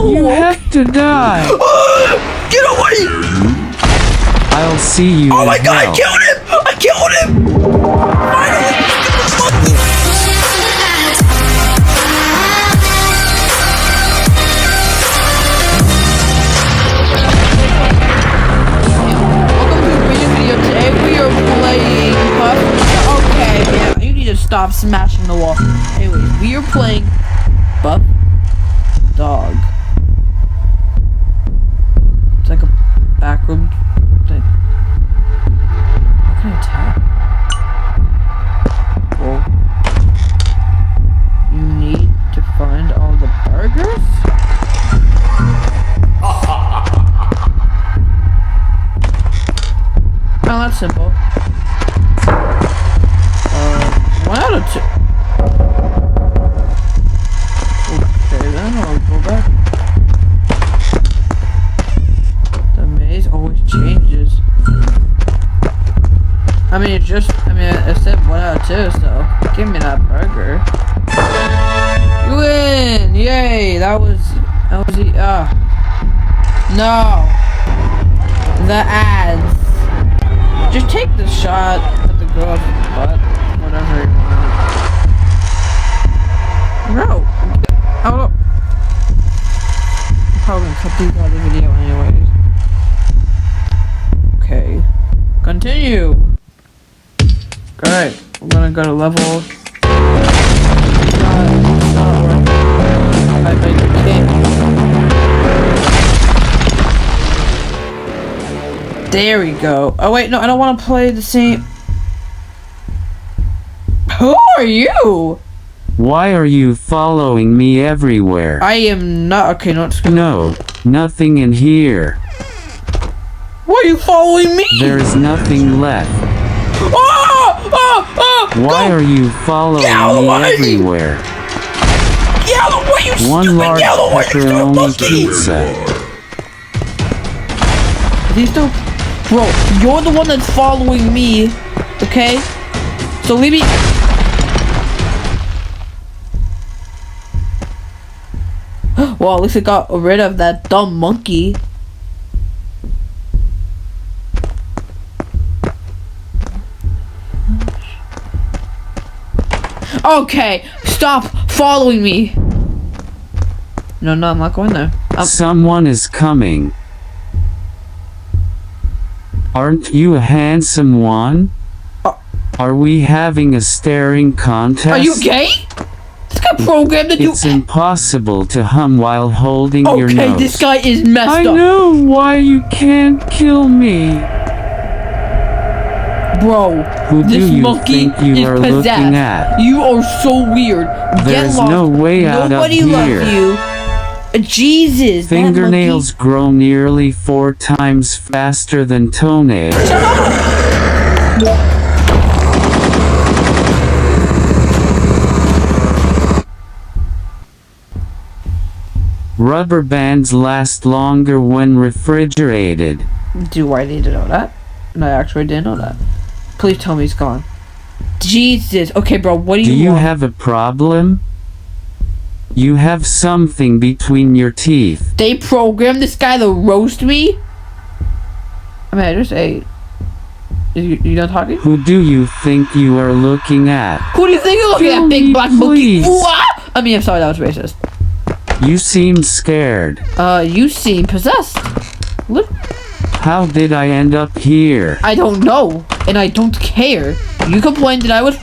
No! You have to die. Get away! I'll see you. Oh in my god, I hell. killed him! I killed him! Finally! Monkey! Welcome to a video. Today we are playing Buff. Okay, yeah, you need to stop smashing the wall. Anyways, we are playing Buff Dog. It's like a backroom thing. How can I tell? Well, you need to find all the burgers? Oh, that's simple. 1 out of 2. Okay, then I'll go back. The maze always changes. I mean, I said 1 out of 2, so give me that burger. You win! Yay! That was the, no! The ads. Just take the shot at the girl's butt, whatever you want. No! I don't know. I'm probably gonna cut these out of the video anyways. Okay. Continue! Alright, we're gonna go to level. I can't. There we go. Oh wait, no, I don't want to play the same. Who are you? Why are you following me everywhere? I am not. Okay, no, No, nothing in here. Why are you following me? There's nothing left. Why are you following me everywhere? Get out of the way, you One stupid large yellow pepperoni monkey! pizza. These two, bro, you're the one that's following me, okay? So leave me. Well, at least it got rid of that dumb monkey. Okay, stop following me. No, I'm not going there. Someone is coming. Aren't you a handsome one? Are we having a staring contest? Are you gay? This guy programmed to do. It's impossible to hum while holding your nose. Okay, this guy is messed up. I know why you can't kill me. Bro, Who this do you monkey think you is are possessed. looking at? You are so weird. There's Get lost. no way out Nobody of loves here. you. Jesus. Fingernails grow nearly 4 times faster than toenails. Shut up. Rubber bands last longer when refrigerated. Do I need to know that? No, I actually didn't know that. Please tell me he's gone. Jesus. Okay, bro, what do you want? Do you have a problem? You have something between your teeth. They programmed this guy to roast me? I mean, I just ate. You done talking? Who do you think you are looking at? Who do you think you're looking Kill at, big me, black monkey? please. I mean, I'm sorry, that was racist. You seem scared. You seem possessed. Look. How did I end up here? I don't know, and I don't care. You complained that I was.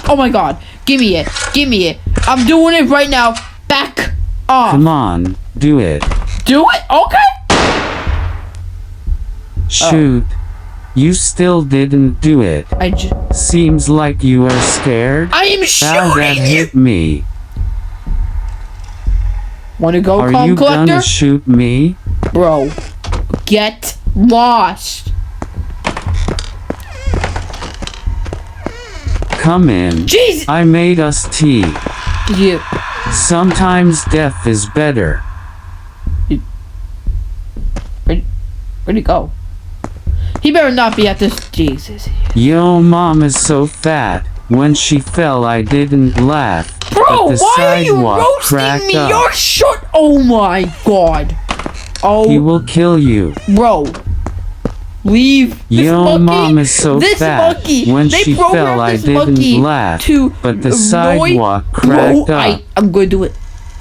Oh my god, give me it. Give me it. I'm doing it right now. Back off. Come on, do it. Do it? Okay. Shoot. You still didn't do it. Seems like you are scared. I am Now that shooting you. hit me. Wanna go, Are calm you collector? gonna shoot me? Bro, get lost. Come in. Jesus. I made us tea. You. Sometimes death is better. Where'd he go? He better not be at this. Jesus. Yo, mom is so fat. When she fell, I didn't laugh. Bro, but the why are you sidewalk roasting cracked me? up. You're shut. Oh my god. Oh, He will kill you. bro. Leave this Yo, monkey. mom is so this fat. monkey. When they she fell, I programmed this monkey didn't laugh, to but the annoy- sidewalk Bro, cracked up. I'm going to do it.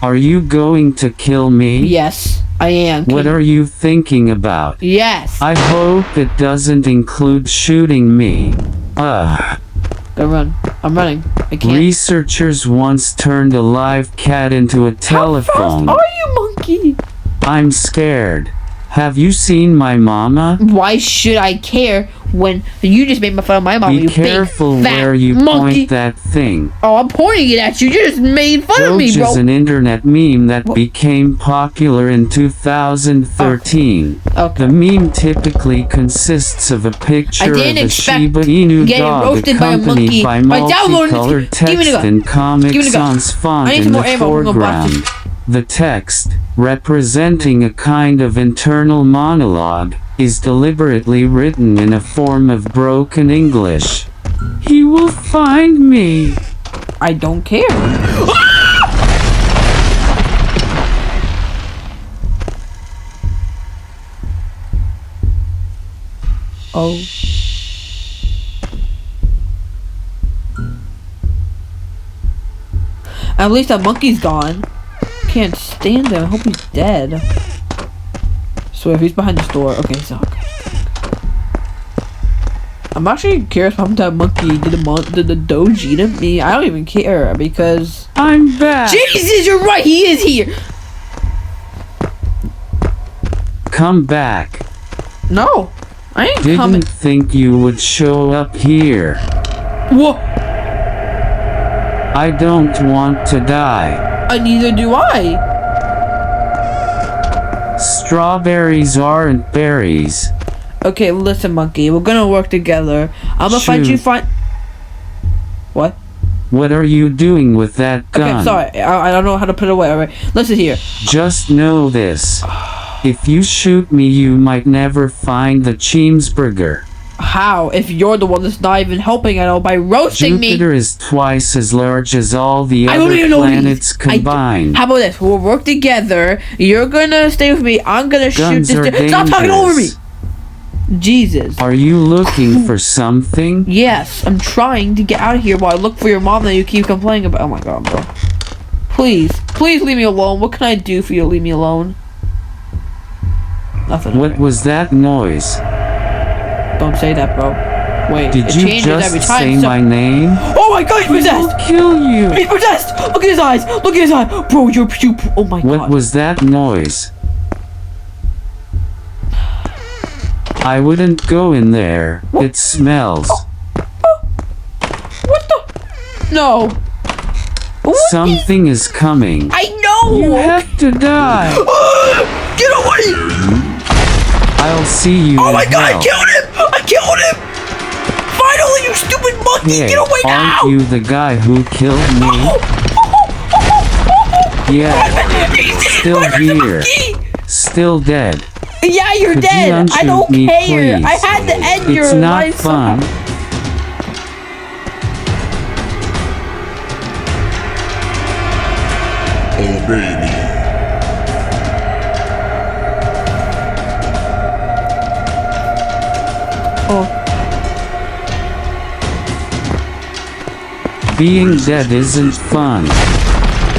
Are you going to kill me? Yes, I am. What are you thinking about? Yes. I hope it doesn't include shooting me. Ugh. Go run. I'm running. I can't. Researchers once turned a live cat into a telephone. How fast are you, monkey? I'm scared. Have you seen my mama? Why should I care when you just made fun of my mom? Be You careful big, fat where you monkey. point that thing. Oh, I'm pointing it at you. You just made fun of me, Doge bro. is an internet meme that became popular in 2013. Okay. The meme typically consists of a picture of didn't a expect Shiba Inu getting dog roasted by a accompanied monkey by by downloading multicolored this. Give me the text gun. and Comic Give me the gun. Sans font I need in some the more ammo. I'm gonna blast foreground. it. The text, representing a kind of internal monologue, is deliberately written in a form of broken English. He will find me. I don't care. Oh. At least that monkey's gone. Can't stand him. I hope he's dead. So if he's behind this door, okay, so okay. I'm actually curious how that monkey did the doge eat him? Me, I don't even care because I'm back. Jesus, you're right. He is here. Come back. No, I ain't Didn't coming. think you would show up here. What? I don't want to die. Neither do I. Strawberries aren't berries. Okay, listen, monkey. We're gonna work together. I'm gonna find you. What? What are you doing with that gun? Okay, sorry. I don't know how to put it away. Alright, listen here. Just know this. If you shoot me, you might never find the cheeseburger. How? If you're the one that's not even helping at all by roasting Jupiter is twice as large as all the I don't other even know planets combined. How about this? We'll work together. You're gonna stay with me. I'm gonna Guns shoot are this. Stop talking over me. dangerous. Jesus. Are you looking for something? Yes, I'm trying to get out of here while I look for your mom that you keep complaining about. Oh my god, bro. Please leave me alone. What can I do for you to leave me alone? Nothing. What was that noise? Don't say that, bro. Wait, Did it you changes just every time. say my name? Oh my god, he's possessed! I'll kill you! He's possessed! Look at his eyes! Look at his eyes! Bro, you oh my god. What was that noise? I wouldn't go in there. What? It smells. What the? No. What Something is coming. I know! You have to die. Get away! I'll see you Oh in my god, I hell. killed him! I killed him! Finally, you stupid monkey! Hey, Get away now! aren't you the guy who killed me? Yeah, He's still dead. here. Monkey! Still dead. Yeah, you're Could you dead. I unshoot don't me, care. please? I had to end your It's not life fun. somehow. Oh, baby. Oh, Being dead isn't fun.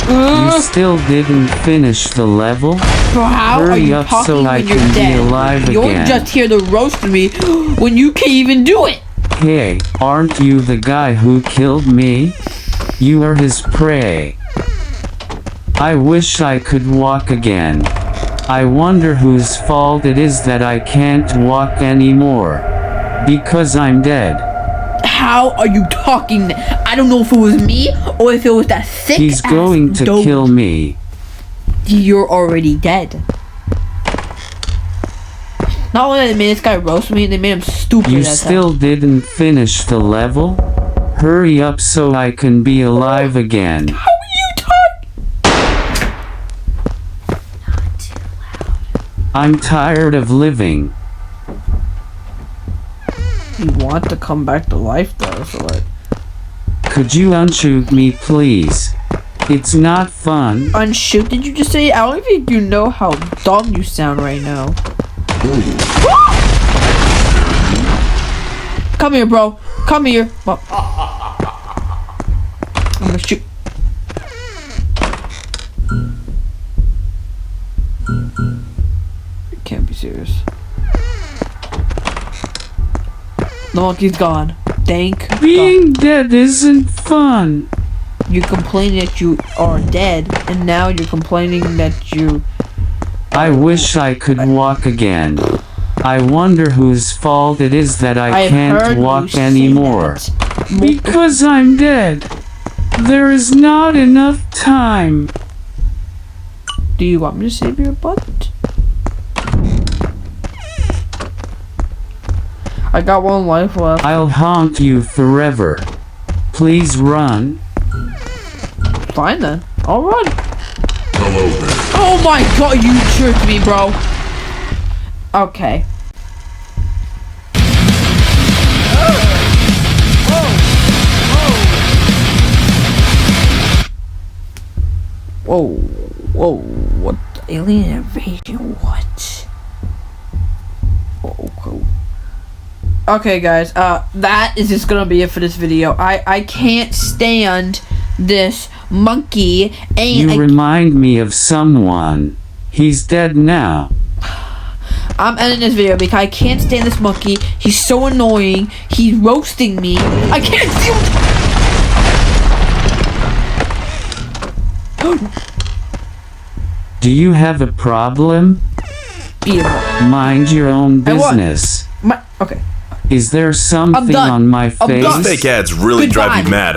You still didn't finish the level? bro, how are Hurry you up talking so I when you're can be dead? alive You're again. just here to roast me when you can't even do it. Hey, aren't you the guy who killed me? You are his prey. I wish I could walk again. I wonder whose fault it is that I can't walk anymore. Because I'm dead. How are you talking? I don't know if it was me or if it was that sick He's ass going to dope. kill me. You're already dead. Not only did they made this guy roast me, they made him stupid You as still didn't finish the level? Hurry up so I can be alive again. hell. How are you talking? I'm tired of living. You want to come back to life though, so like. Could you unshoot me, please? It's not fun. Unshoot, did you just say? I don't think you know how dumb you sound right now. Come here, bro. Come here. Well, I'm gonna shoot. You can't be serious. The monkey's gone. Thank Being dead isn't fun. You complain that you are dead, and now you're complaining that you... I wish I could walk again. I wonder whose fault it is that I I've heard can't you walk say anymore. that. Because I'm dead. There is not enough time. Do you want me to save your butt? I got one life left. I'll haunt you forever. Please run. Fine then. I'll run. Hello there. Oh my god, you tricked me, bro. Okay. Whoa, whoa, what? Alien invasion, what? Oh, cool. Okay, guys, that is just gonna be it for this video. I can't stand this monkey, and You remind me of someone. He's dead now. I'm ending this video because I can't stand this monkey. He's so annoying. He's roasting me. I can't deal. Do you have a problem? Mind your own business. Okay. Is there something done. on my I'm done. face? Fake ads really drive you mad.